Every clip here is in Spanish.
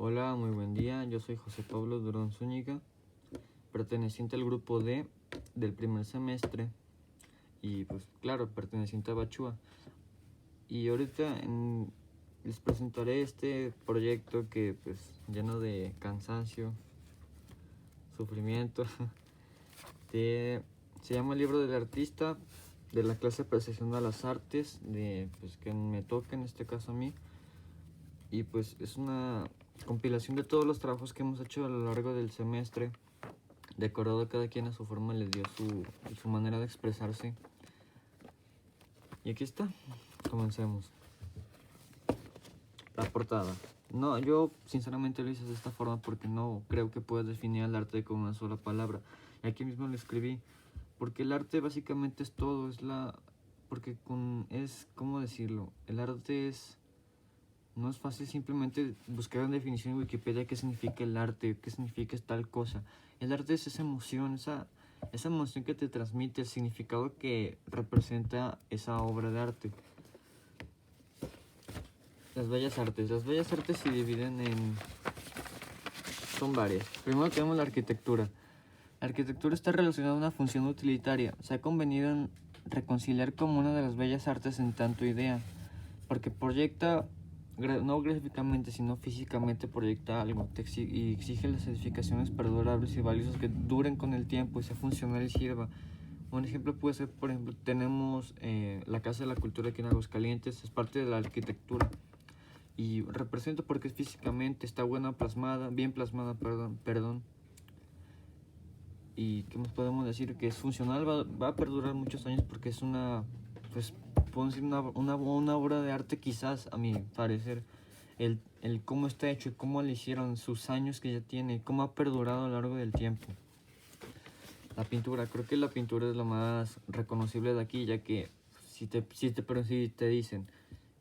Hola, muy buen día. Yo soy José Pablo Durón Zúñiga, perteneciente al grupo D del primer semestre y pues claro, perteneciente a Bachúa. Y ahorita les presentaré este proyecto que pues lleno de cansancio, sufrimiento. Se llama El libro del artista, de la clase de apreciación de las artes, pues que me toca en este caso a mí. Y pues es una compilación de todos los trabajos que hemos hecho a lo largo del semestre, decorado cada quien a su forma, les dio su manera de expresarse. Y aquí está, comencemos. La portada. No, yo sinceramente lo hice de esta forma porque no creo que puedas definir el arte con una sola palabra. Y aquí mismo lo escribí, porque el arte básicamente es todo, ¿cómo decirlo? El arte no es fácil simplemente buscar una definición en Wikipedia qué significa el arte, qué significa tal cosa. El arte es esa emoción, esa emoción que te transmite, el significado que representa esa obra de arte. Las bellas artes. Las bellas artes se dividen son varias. Primero tenemos la arquitectura. La arquitectura está relacionada a una función utilitaria. Se ha convenido en reconciliar como una de las bellas artes en tanto idea, porque proyecta, no gráficamente, sino físicamente proyecta algo y exige las edificaciones perdurables y valiosas que duren con el tiempo y sea funcional y sirva. Un ejemplo puede ser, por ejemplo, tenemos la Casa de la Cultura aquí en Aguascalientes, es parte de la arquitectura y representa porque físicamente está bien plasmada, perdón. Y qué más podemos decir, que es funcional, va a perdurar muchos años porque es pues podemos decir una obra de arte, quizás a mi parecer. El cómo está hecho y cómo le hicieron, sus años que ya tiene, cómo ha perdurado a lo largo del tiempo. La pintura, creo que la pintura es lo más reconocible de aquí, ya que si te dicen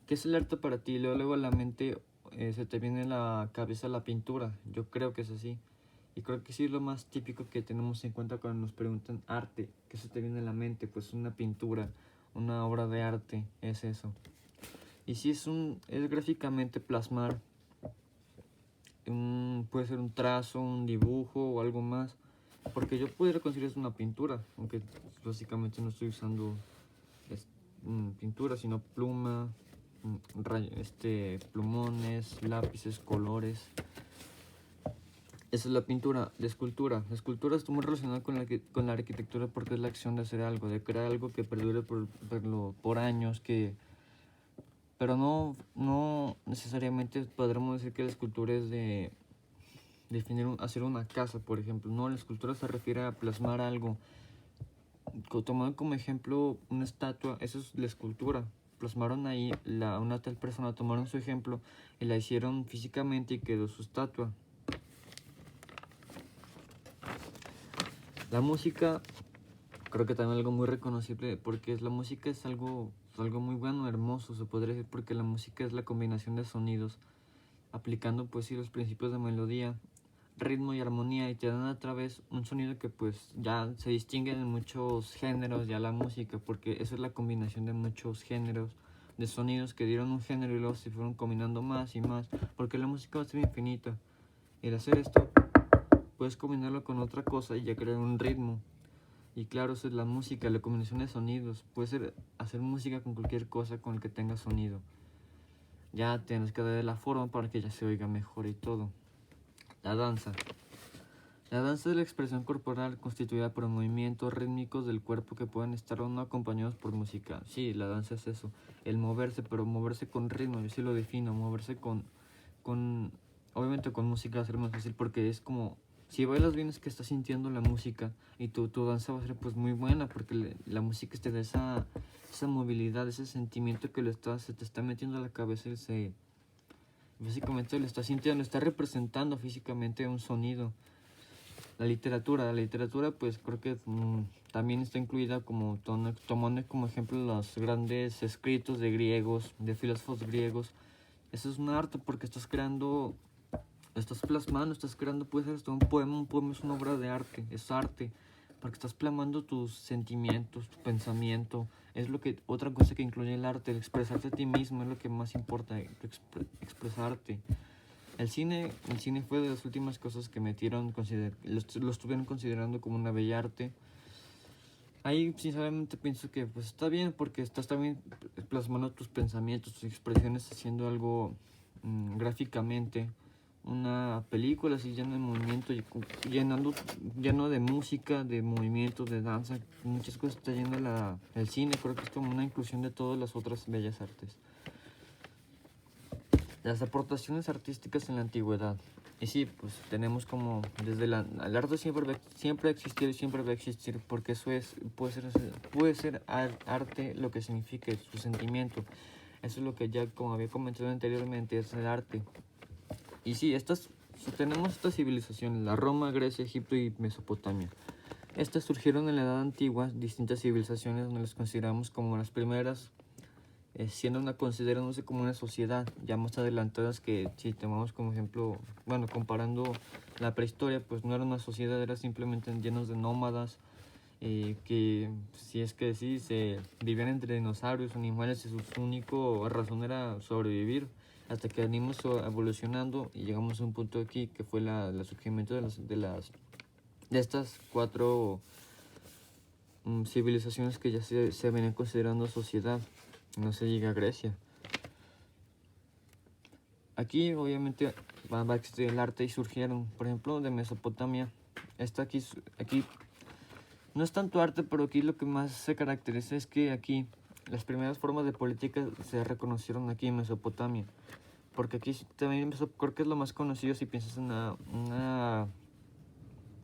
¿qué es el arte para ti? Luego a la mente se te viene a la cabeza la pintura. Yo creo que es así. Y creo que sí es lo más típico que tenemos en cuenta cuando nos preguntan arte. ¿Qué se te viene a la mente? Pues una pintura, una obra de arte, es eso. Y sí es gráficamente plasmar, puede ser un trazo, un dibujo o algo más. Porque yo podría considerar una pintura, aunque básicamente no estoy usando pintura, sino pluma, plumones, lápices, colores. Esa es la pintura. La escultura. La escultura está muy relacionada con la arquitectura porque es la acción de hacer algo, de crear algo que perdure por años, pero no necesariamente podremos decir que la escultura es de hacer una casa, por ejemplo. No, la escultura se refiere a plasmar algo. Tomando como ejemplo una estatua, eso es la escultura. Plasmaron ahí una tal persona, tomaron su ejemplo y la hicieron físicamente y quedó su estatua. La música, creo que también algo muy reconocible, porque la música es algo muy bueno, hermoso, se podría decir, porque la música es la combinación de sonidos, aplicando pues sí los principios de melodía, ritmo y armonía, y te dan a través un sonido que pues ya se distingue en muchos géneros ya la música, porque esa es la combinación de muchos géneros de sonidos que dieron un género y luego se fueron combinando más y más, porque la música va a ser infinita, y al hacer esto puedes combinarlo con otra cosa y ya crear un ritmo. Y claro, eso es la música, la combinación de sonidos. Puede ser hacer música con cualquier cosa con el que tenga sonido. Ya tienes que darle la forma para que ya se oiga mejor y todo. La danza. La danza es la expresión corporal constituida por movimientos rítmicos del cuerpo que pueden estar o no acompañados por música. Sí, la danza es eso, el moverse, pero moverse con ritmo, yo sí lo defino, moverse obviamente con música va a ser más fácil porque es como, si bailas bien es que estás sintiendo la música y tu danza va a ser pues muy buena porque la música te da esa movilidad, ese sentimiento que se te está metiendo a la cabeza y básicamente lo estás sintiendo, está representando físicamente un sonido. La literatura pues creo que también está incluida como tomando como ejemplo los grandes escritos de griegos, de filósofos griegos. Eso es un arte porque estás plasmando, estás creando, puede ser un poema es una obra de arte, es arte, porque estás plasmando tus sentimientos, tu pensamiento, es otra cosa que incluye el arte, el expresarte a ti mismo es lo que más importa, expresarte. El cine fue de las últimas cosas que metieron, lo estuvieron considerando como una bella arte. Ahí sinceramente pienso que pues está bien porque estás también plasmando tus pensamientos, tus expresiones, haciendo algo gráficamente. Una película así llena de movimiento, lleno de música, de movimiento, de danza, muchas cosas está lleno el cine. Creo que es como una inclusión de todas las otras bellas artes. Las aportaciones artísticas en la antigüedad. Y sí, pues tenemos como desde el arte siempre ha existido y siempre va a existir, porque eso puede ser arte lo que signifique su sentimiento. Eso es lo que ya, como había comentado anteriormente, es el arte. Y sí, tenemos estas civilizaciones, la Roma, Grecia, Egipto y Mesopotamia. Estas surgieron en la Edad Antigua, distintas civilizaciones donde las consideramos como las primeras, considerándose como una sociedad ya más adelantadas, que si tomamos como ejemplo, bueno, comparando la prehistoria, pues no era una sociedad, era simplemente llenos de nómadas, que si es que sí, se vivían entre dinosaurios, animales, y su única razón era sobrevivir, hasta que venimos evolucionando y llegamos a un punto aquí que fue el surgimiento de estas cuatro civilizaciones que ya se venían considerando sociedad. No se llega a Grecia. Aquí obviamente va a existir el arte y surgieron, por ejemplo, de Mesopotamia. Aquí no es tanto arte, pero aquí lo que más se caracteriza es que aquí las primeras formas de política se reconocieron aquí en Mesopotamia. Porque aquí también creo que es lo más conocido. Si piensas en una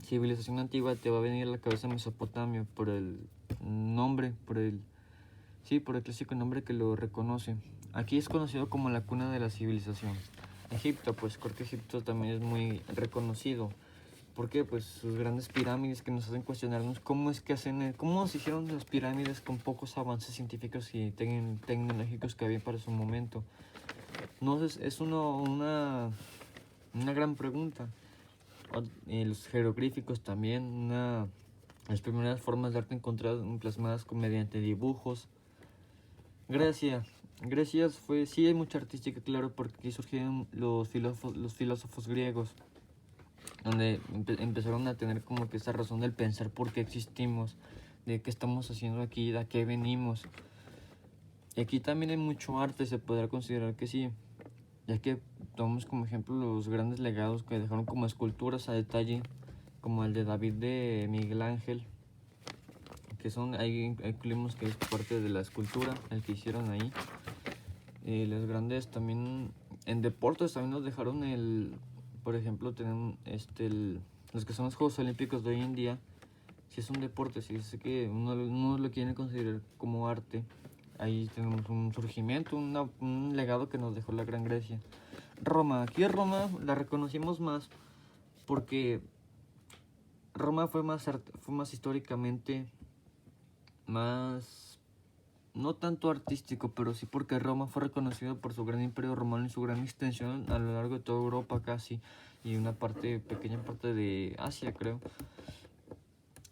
civilización antigua, te va a venir a la cabeza Mesopotamia por el nombre, por el clásico nombre que lo reconoce. Aquí es conocido como la cuna de la civilización. Egipto, pues creo que Egipto también es muy reconocido. Porque pues sus grandes pirámides que nos hacen cuestionarnos cómo se hicieron las pirámides con pocos avances científicos y tecnológicos que había para su momento. No, es una gran pregunta. Los jeroglíficos también, las primeras formas de arte encontradas plasmadas mediante dibujos. Grecia sí hay mucha artística, claro, porque aquí surgieron los filósofos griegos, donde empezaron a tener como que esa razón del pensar por qué existimos, de qué estamos haciendo aquí, de a qué venimos. Y aquí también hay mucho arte, se podrá considerar que sí, ya que tomamos como ejemplo los grandes legados que dejaron como esculturas a detalle, como el de David de Miguel Ángel, que ahí incluimos que es parte de la escultura, el que hicieron ahí. Los grandes también, en deportes también nos dejaron por ejemplo, tienen los que son los Juegos Olímpicos de hoy en día. Si es un deporte, si es que uno lo quiere considerar como arte, ahí tenemos un surgimiento, un legado que nos dejó la Gran Grecia. Aquí Roma la reconocimos más porque Roma fue más históricamente, más, no tanto artístico, pero sí porque Roma fue reconocido por su gran imperio romano y su gran extensión a lo largo de toda Europa casi, y pequeña parte de Asia, creo.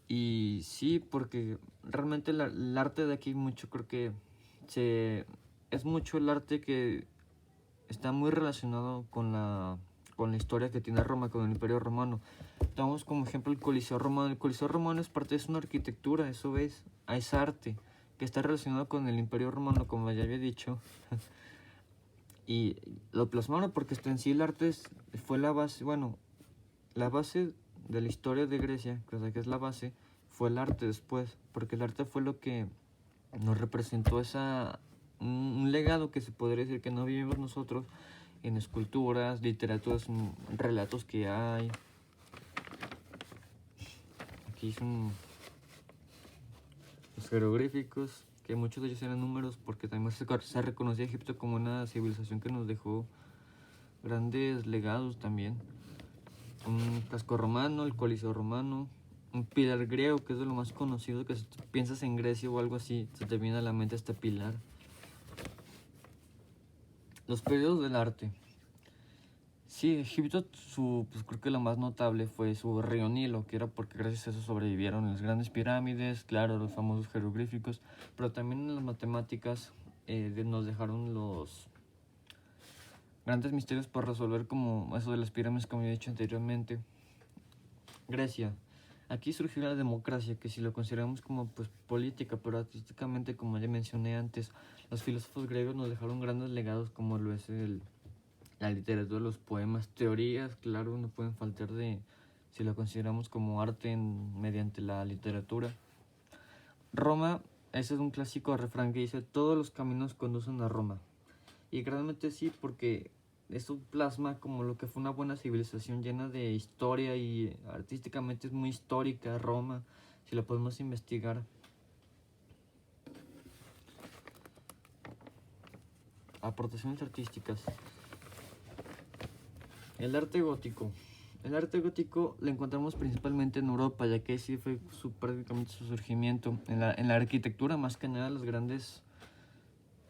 Y sí, porque realmente el arte de aquí creo que es mucho el arte que está muy relacionado con la historia que tiene Roma, con el Imperio Romano. Tomamos como ejemplo el Coliseo Romano. El Coliseo Romano es una arquitectura, es arte, que está relacionado con el Imperio Romano, como ya había dicho. Y lo plasmaron porque en sí el arte fue la base, la base de la historia de Grecia, que es la base, fue el arte después, porque el arte fue lo que nos representó un legado que se podría decir que no vivimos nosotros en esculturas, literaturas, relatos que hay. Aquí son los jeroglíficos, que muchos de ellos eran números, porque también se reconocía a Egipto como una civilización que nos dejó grandes legados también. Un casco romano, el Coliseo romano, un pilar griego, que es de lo más conocido, que si piensas en Grecia o algo así, se te viene a la mente este pilar. Los periodos del arte. Sí, Egipto, pues creo que lo más notable fue su río Nilo, que era porque gracias a eso sobrevivieron las grandes pirámides, claro, los famosos jeroglíficos, pero también en las matemáticas nos dejaron grandes misterios por resolver, como eso de las pirámides, como ya he dicho anteriormente. Grecia. Aquí surgió la democracia, que si lo consideramos como pues política, pero artísticamente, como ya mencioné antes, los filósofos griegos nos dejaron grandes legados, como lo es la literatura, los poemas, teorías, claro, no pueden faltar de, si lo consideramos como arte mediante la literatura. Roma, ese es un clásico refrán que dice: todos los caminos conducen a Roma. Y realmente sí, porque eso plasma como lo que fue una buena civilización llena de historia, y artísticamente es muy histórica Roma, si la podemos investigar. Aportaciones artísticas. El arte gótico. El arte gótico lo encontramos principalmente en Europa, ya que sí fue prácticamente su surgimiento. En la arquitectura, más que nada, las grandes,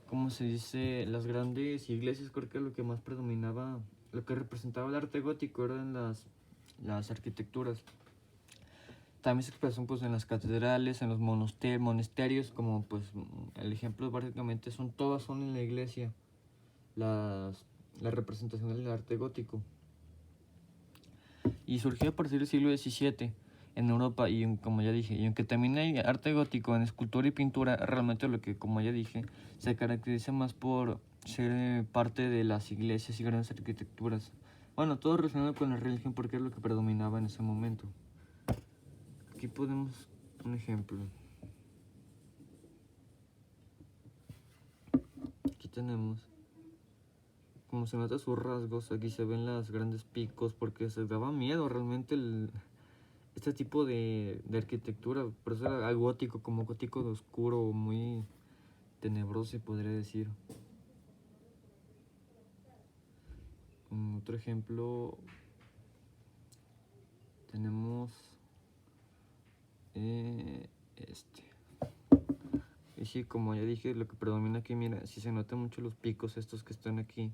¿cómo se dice? Las grandes iglesias, creo que lo que más predominaba, lo que representaba el arte gótico eran las arquitecturas. También se expresó pues en las catedrales, en los monasterios, como pues el ejemplo básicamente todas son en la iglesia, la representación del arte gótico. Y surgió a partir del siglo XVII en Europa, y como ya dije, y aunque también hay arte gótico en escultura y pintura, realmente lo que, como ya dije, se caracteriza más por ser parte de las iglesias y grandes arquitecturas. Bueno, todo relacionado con la religión, porque es lo que predominaba en ese momento. Aquí podemos un ejemplo. Aquí tenemos, como se nota sus rasgos, aquí se ven los grandes picos, porque se daba miedo realmente este tipo de arquitectura. Por eso era gótico, como gótico de oscuro, muy tenebroso, se podría decir. Otro ejemplo tenemos este. Y sí, como ya dije, lo que predomina aquí, mira, si se notan mucho los picos estos que están aquí.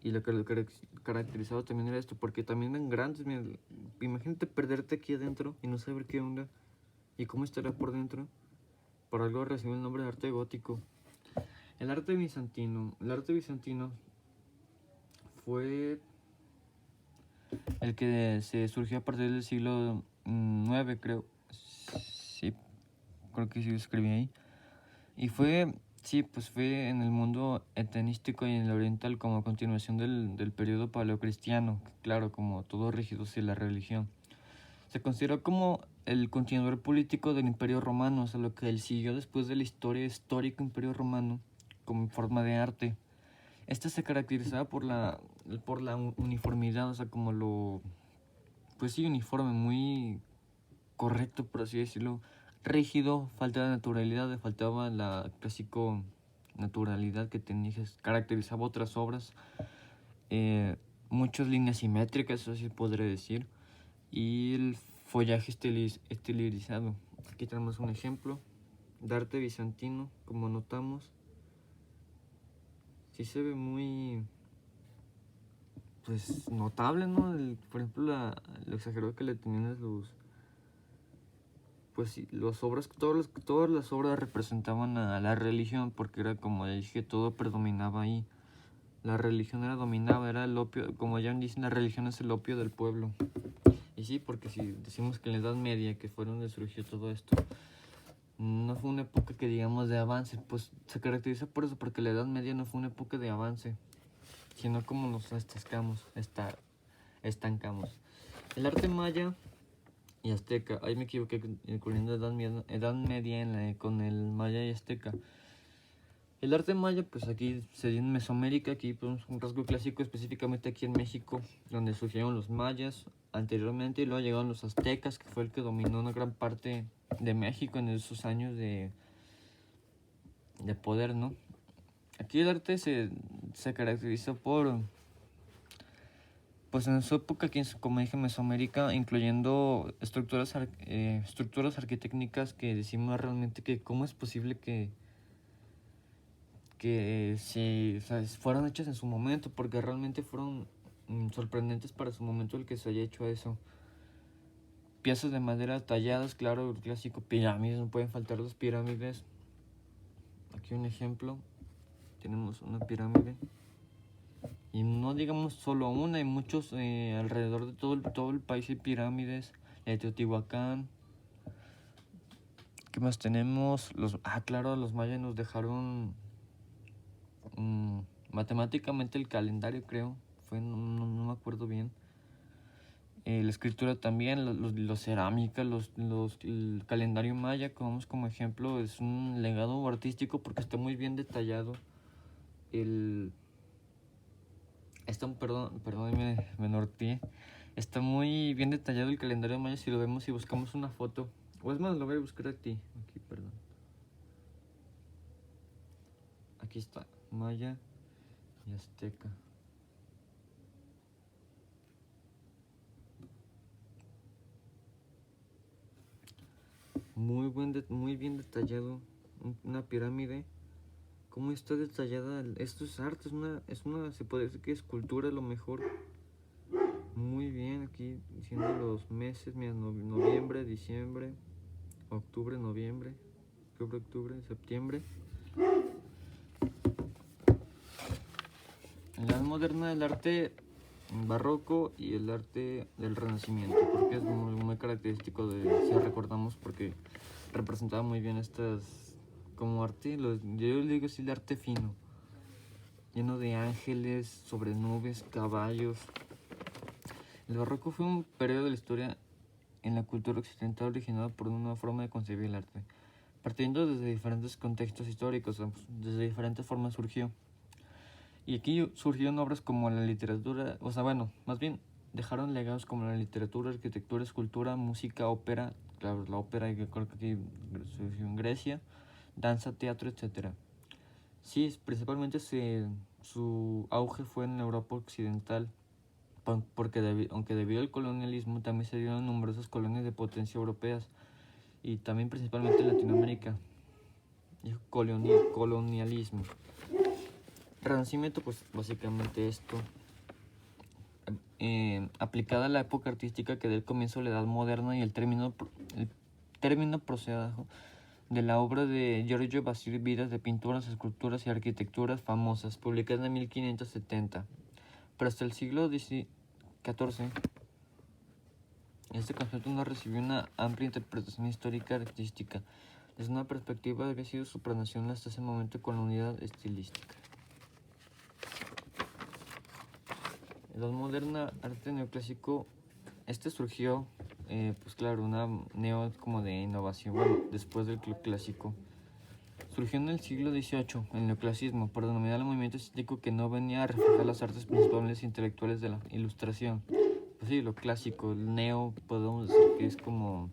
Y lo que lo caracterizado también era esto, porque también eran grandes. Mira, imagínate perderte aquí adentro y no saber qué onda y cómo estará por dentro. Por algo recibe el nombre de arte gótico. El arte bizantino. El arte bizantino fue el que se surgió a partir del siglo IX, creo. Sí, creo que sí lo escribí ahí. Y fue, sí, pues fue en el mundo helenístico y en el oriental, como continuación del periodo paleocristiano, claro, como todo rígido hacia la religión. Se consideró como el continuador político del Imperio Romano, o sea, lo que él siguió después de la historia histórica Imperio Romano, como forma de arte. Esta se caracterizaba por la uniformidad, o sea, como pues sí, uniforme, muy correcto, por así decirlo, rígido, falta de naturalidad, le faltaba la clásico naturalidad que caracterizaba otras obras, muchas líneas simétricas, eso sí podré decir, y el follaje estilizado. Aquí tenemos un ejemplo de arte bizantino, como notamos, sí se ve muy, pues, notable, ¿no? Por ejemplo, lo exagerado que le tenían a pues sí, todas las obras representaban a la religión, porque era, como ya dije, todo predominaba ahí. La religión era el opio, como ya dicen, la religión es el opio del pueblo. Y sí, porque si decimos que en la Edad Media, que fue donde surgió todo esto, no fue una época que digamos de avance, pues se caracteriza por eso, porque la Edad Media no fue una época de avance, sino como nos estancamos. El arte maya y azteca, ahí me equivoqué incluyendo Edad Media con el maya y azteca. El arte maya, pues aquí se dio en Mesoamérica, aquí pues, un rasgo clásico específicamente aquí en México, donde surgieron los mayas anteriormente, y luego llegaron los aztecas, que fue el que dominó una gran parte de México en esos años de poder, ¿no? Aquí el arte se caracterizó por, pues en su época, aquí, como dije, Mesoamérica, incluyendo estructuras arquitectónicas que decimos realmente que cómo es posible que si, o sea, fueron hechas en su momento, porque realmente fueron sorprendentes para su momento el que se haya hecho eso. Piezas de madera talladas, claro, el clásico pirámides, no pueden faltar las pirámides. Aquí un ejemplo, tenemos una pirámide. Y no digamos solo una, hay muchos alrededor de todo el país hay pirámides, la de Teotihuacán. ¿Qué más tenemos? Claro, los mayas nos dejaron matemáticamente el calendario, creo. No me acuerdo bien. La escritura también, los cerámica, el calendario maya, que vamos como ejemplo, es un legado artístico porque está muy bien detallado. Perdón, me norteé. Está muy bien detallado el calendario maya si lo vemos y buscamos una foto. O es más, lo voy a buscar aquí, perdón. Aquí está, maya y azteca. Muy bien detallado. Una pirámide. ¿Cómo está detallada? Esto es arte, se puede decir que es escultura a lo mejor. Muy bien, aquí diciendo los meses, mira, noviembre, diciembre, octubre, noviembre, octubre, septiembre. En la edad moderna el arte barroco y el arte del renacimiento, porque es muy característico si recordamos, porque representaba muy bien estas como arte, yo le digo así, el arte fino, lleno de ángeles, sobre nubes, caballos. El barroco fue un periodo de la historia en la cultura occidental originado por una forma de concebir el arte, partiendo desde diferentes contextos históricos, desde diferentes formas surgió. Y aquí surgieron obras como la literatura, más bien dejaron legados como la literatura, arquitectura, escultura, música, ópera, claro, la ópera que creo que surgió en Grecia, danza, teatro, etc. Sí, principalmente su auge fue en Europa occidental, porque aunque debido al colonialismo también se dieron numerosas colonias de potencia europeas y también principalmente en Latinoamérica. Y colonialismo. Renacimiento, pues básicamente esto. Aplicada a la época artística que del comienzo de la Edad Moderna y el término procede de la obra de Giorgio Vasili Vidas de pinturas, esculturas y arquitecturas famosas, publicada en 1570. Pero hasta el siglo XIV, este concepto no recibió una amplia interpretación histórica artística. Desde una perspectiva había sido supranacional hasta ese momento con la unidad estilística. Edad moderna, arte neoclásico, surgió, pues claro, una como de innovación, después del club clásico. Surgió en el siglo XVIII, el neoclasismo, por denominar el movimiento estético que no venía a reflejar las artes principales intelectuales de la ilustración. Pues sí, lo clásico, el neo, podemos decir que es como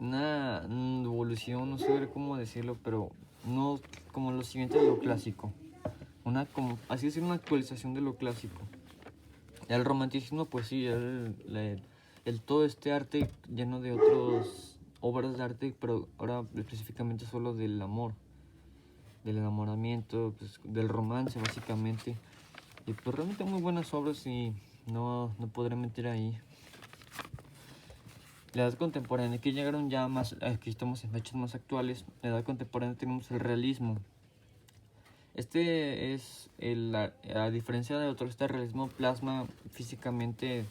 una evolución, no sé cómo decirlo, pero no como lo siguiente de lo clásico. Así decir, una actualización de lo clásico. El romanticismo, pues sí, todo este arte lleno de otras obras de arte, pero ahora específicamente solo del amor, del enamoramiento, pues, del romance básicamente. Y pues realmente muy buenas obras y no podré meter ahí. La edad contemporánea, aquí llegaron ya más, aquí estamos en fechas más actuales. La edad contemporánea tenemos el realismo. A diferencia de otro, este realismo plasma físicamente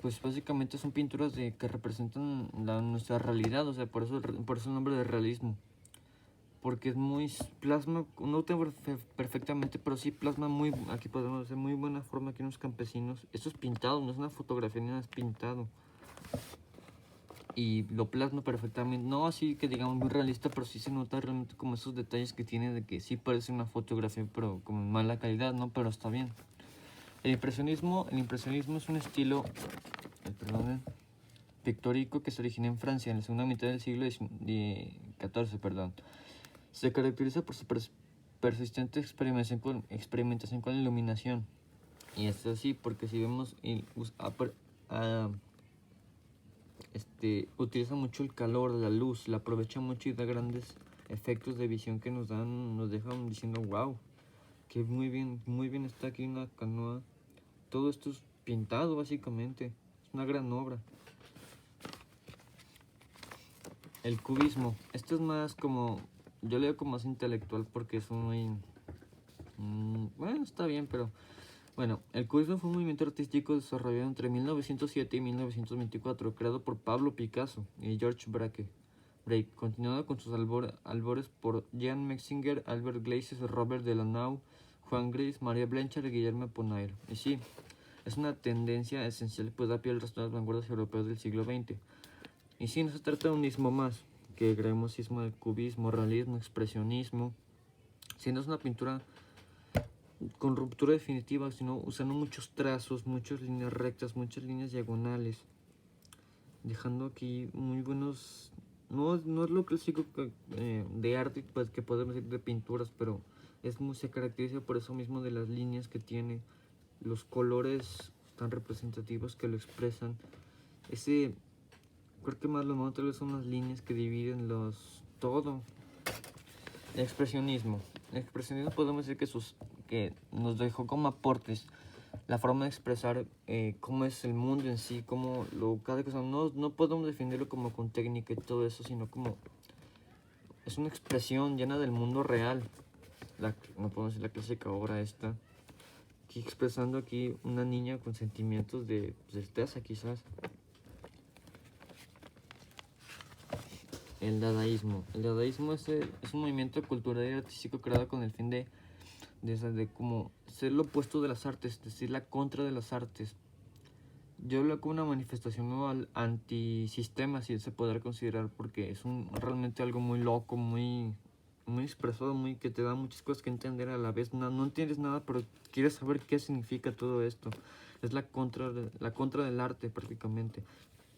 pues básicamente son pinturas que representan nuestra realidad, o sea, por eso el nombre de realismo. Porque plasma, no tengo perfectamente, pero sí plasma aquí podemos hacer muy buena forma aquí en los campesinos. Esto es pintado, no es una fotografía ni nada, es pintado. Y lo plasma perfectamente, no así que digamos muy realista, pero sí se nota realmente como esos detalles que tiene de que sí parece una fotografía, pero como en mala calidad, ¿no? Pero está bien. El impresionismo es un estilo, pictórico que se origina en Francia en la segunda mitad del siglo XIV. Se caracteriza por su persistente experimentación con la iluminación. Y es así porque si vemos, utiliza mucho el calor, la luz, la aprovecha mucho y da grandes efectos de visión que nos dejan diciendo wow, que muy bien está aquí una canoa. Todo esto es pintado básicamente, es una gran obra. El cubismo, esto es más como, yo leo como más intelectual porque es muy, Bueno, está bien, pero... Bueno, el cubismo fue un movimiento artístico desarrollado entre 1907 y 1924, creado por Pablo Picasso y George Braque, continuado con sus albores por Jean Metzinger, Albert Glacis, Robert Delaunay, Juan Gris, María Blanchard y Guillermo Ponaer. Y sí, es una tendencia esencial pues da pie al resto de las vanguardias europeas del siglo XX. Y sí, no se trata de un ismo más, que creemos ismo de cubismo, realismo, expresionismo, siendo es una pintura con ruptura definitiva, sino usando muchos trazos, muchas líneas rectas, muchas líneas diagonales, dejando aquí muy buenos... No es lo clásico de arte pues, que podemos decir de pinturas, pero se caracteriza por eso mismo de las líneas que tiene, los colores tan representativos que lo expresan. Creo que más lo malo tal vez son las líneas que dividen todo. Expresionismo. El expresionismo podemos decir que nos dejó como aportes la forma de expresar cómo es el mundo en sí, cada cosa. No podemos definirlo como con técnica y todo eso, sino como es una expresión llena del mundo real. No podemos decir la clásica obra esta, aquí expresando aquí una niña con sentimientos de tristeza quizás. El dadaísmo. El dadaísmo es un movimiento cultural y artístico creado con el fin de como ser lo opuesto de las artes, es decir, la contra de las artes. Yo hablo como una manifestación nueva antisistema, si se podrá considerar, porque es realmente algo muy loco, muy expresado, que te da muchas cosas que entender a la vez. No entiendes nada, pero quieres saber qué significa todo esto. Es la contra del arte prácticamente,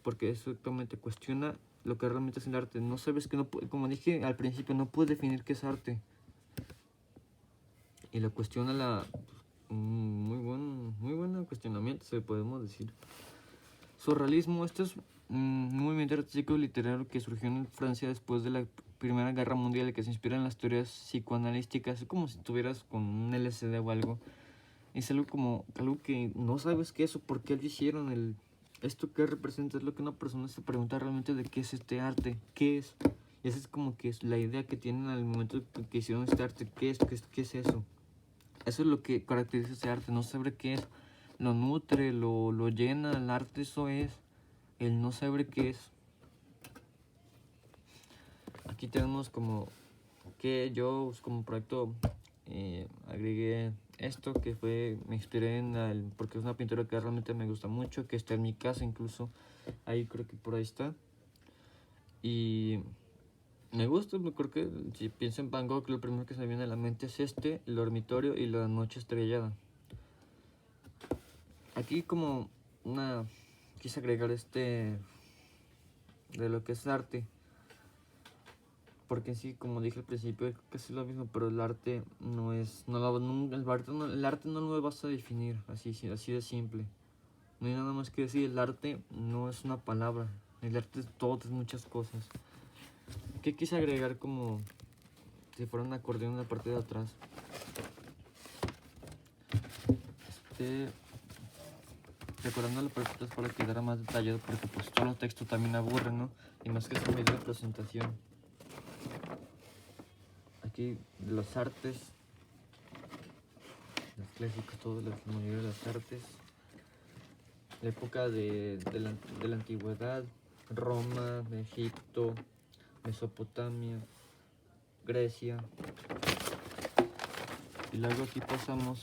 porque exactamente cuestiona lo que realmente es el arte. No sabes que como dije al principio, no puedes definir qué es arte. Y lo cuestiona muy buen cuestionamiento, se podemos decir. Surrealismo, esto es un movimiento artístico literario que surgió en Francia después de la Primera Guerra Mundial y que se inspira en las teorías psicoanalísticas. Es como si estuvieras con un LSD o algo. Es algo que no sabes qué es o por qué lo hicieron. Esto que representa es lo que una persona se pregunta realmente de qué es este arte, qué es. Y esa es como que es la idea que tienen al momento que hicieron este arte, qué es eso. Eso es lo que caracteriza ese arte, no saber qué es. Lo nutre, lo llena, el arte eso es. El no saber qué es. Aquí tenemos como que yo como proyecto agregué esto que me inspiré porque es una pintura que realmente me gusta mucho, que está en mi casa incluso, ahí creo que por ahí está, y me gusta, creo que si pienso en Van Gogh lo primero que se me viene a la mente es el dormitorio y la noche estrellada. Aquí quise agregar de lo que es arte, porque en sí, como dije al principio, es casi lo mismo, pero el arte el arte no lo vas a definir así de simple. No hay nada más que decir, el arte no es una palabra, el arte es todo, es muchas cosas. ¿Qué quise agregar como si fuera un acordeón en la parte de atrás? Recordando la parte de atrás para que quedara más detallado, porque pues todos los textos también aburren, ¿no? Y más que es un video de presentación. Aquí las artes, los clásicos, toda la mayoría de las artes. La época de la antigüedad, Roma, Egipto, Mesopotamia, Grecia. Y luego aquí pasamos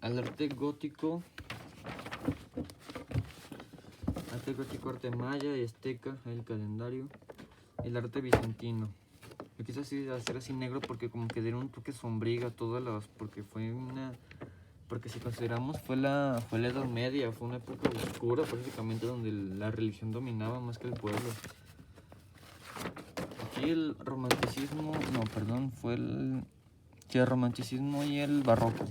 al arte gótico. Arte maya y azteca, el calendario. El arte bizantino. Yo quise hacer así negro porque como que dieron un toque sombrío a porque porque si consideramos fue la Edad Media, fue una época oscura prácticamente donde la religión dominaba más que el pueblo. Aquí el romanticismo, el romanticismo y el barroco.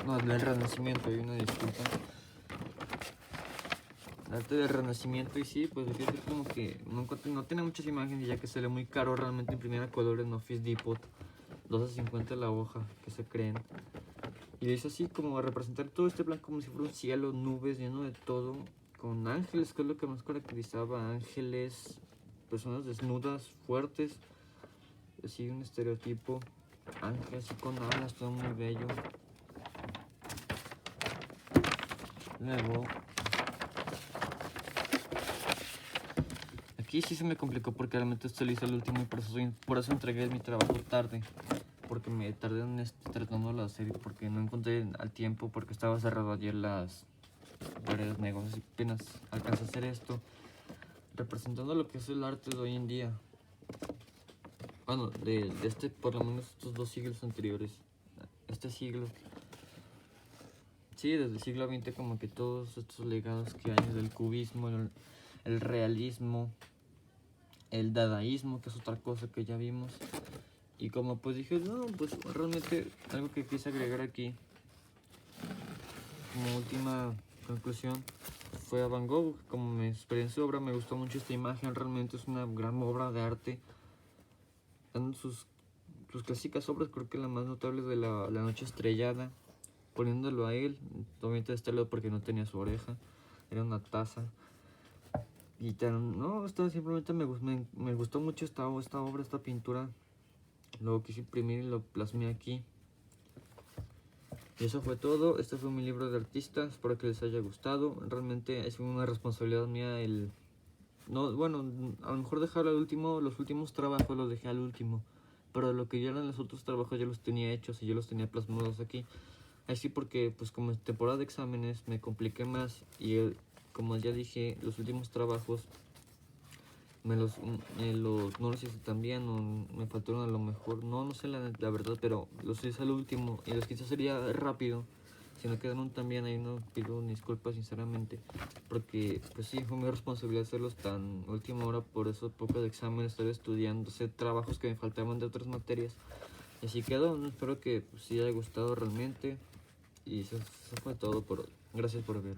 El renacimiento, hay una disculpa. El arte del renacimiento y sí, pues es como que no tiene muchas imágenes ya que sale muy caro realmente imprimir a colores en Office Depot. 12.50 la hoja, que se creen. Y es así como representar todo este plan como si fuera un cielo, nubes, lleno de todo, con ángeles, que es lo que más caracterizaba, ángeles, personas desnudas, fuertes, así un estereotipo, ángel así con alas, todo muy bello. Luego, aquí sí se me complicó porque realmente esto lo hice el último y por eso entregué mi trabajo tarde. Porque me tardé en tratando la serie, porque no encontré al tiempo, porque estaba cerrado ayer las varios negocios y apenas alcancé a hacer esto. Representando lo que es el arte de hoy en día. Bueno, de este, por lo menos estos 2 siglos anteriores. Este siglo. Sí, desde el siglo XX como que todos estos legados que hay del cubismo, el realismo, el dadaísmo, que es otra cosa que ya vimos. Y como pues dije, no, pues realmente algo que quise agregar aquí, como última conclusión, fue a Van Gogh. Como me experiencia su obra, me gustó mucho esta imagen, realmente es una gran obra de arte. En sus clásicas obras, creo que la más notable es de la Noche Estrellada, poniéndolo a él, obviamente de este lado porque no tenía su oreja, era una taza. Y no, esto simplemente me gustó mucho esta obra, esta pintura. Lo quise imprimir y lo plasmé aquí. Y eso fue todo. Este fue mi libro de artista. Espero que les haya gustado. Realmente es una responsabilidad mía el... No, bueno, a lo mejor dejarlo al último. Los últimos trabajos los dejé al último. Pero lo que ya eran los otros trabajos ya los tenía hechos y yo los tenía plasmados aquí. Así porque pues como es temporada de exámenes me compliqué más. Y como ya dije, los últimos trabajos no los hice tan bien, o me faltaron a lo mejor, no sé la verdad, pero los hice al último y los quise hacer ya rápido. Si no quedaron tan bien, ahí no pido disculpas sinceramente, porque pues sí, fue mi responsabilidad hacerlos tan última hora, por eso poco de examen, estar estudiando, hacer trabajos que me faltaban de otras materias. Y así quedó, ¿no? Espero que pues, sí haya gustado realmente. Y eso fue todo por hoy. Gracias por ver.